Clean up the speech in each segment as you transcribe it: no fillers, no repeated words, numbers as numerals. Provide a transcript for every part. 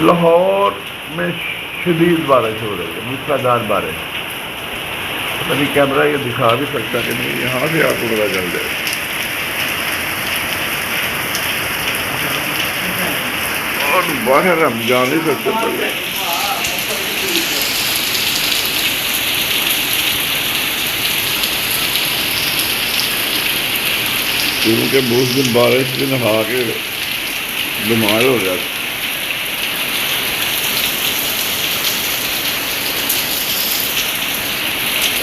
लाहौर में शदीद बारिश हो रही है, मूसलाधार बारिश। पता नहीं कैमरा ये दिखा भी सकता कि नहीं, यहाँ से आपको पता चल जाए। और बाहर हम जा नहीं सकते पहले, क्योंकि उस दिन बारिश में नहा के बीमार हो जाते।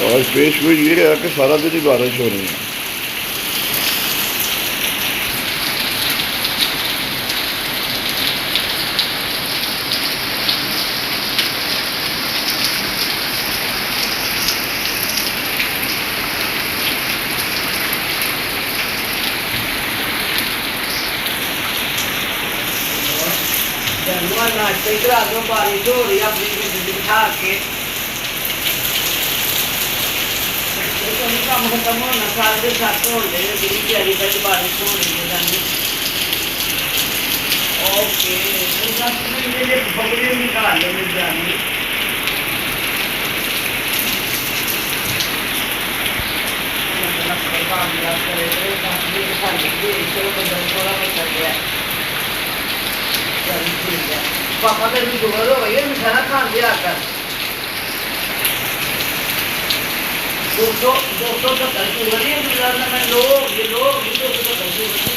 आज पेश हुई ये है कि सारा दिन ही बारिश हो रही है। नाश्ते करा दो, बारिश हो रही है, अपनी गड्डी बिठा के काम खत्म होना, साढ़े 7 हो गए, मेरी तैयारी कर बारिश हो रही है जानी। ओके, तो 10 मिनट के लिए पकड़े निकाल लो मेरी जानी। काम याद करे तो 10 मिनट खा लेंगे, चलो बदल थोड़ा बचा गया। पापा का भी शुगर हो गई है, मिठा ना खा दिया कर। 270 शुगर नहीं है, 270 शुगर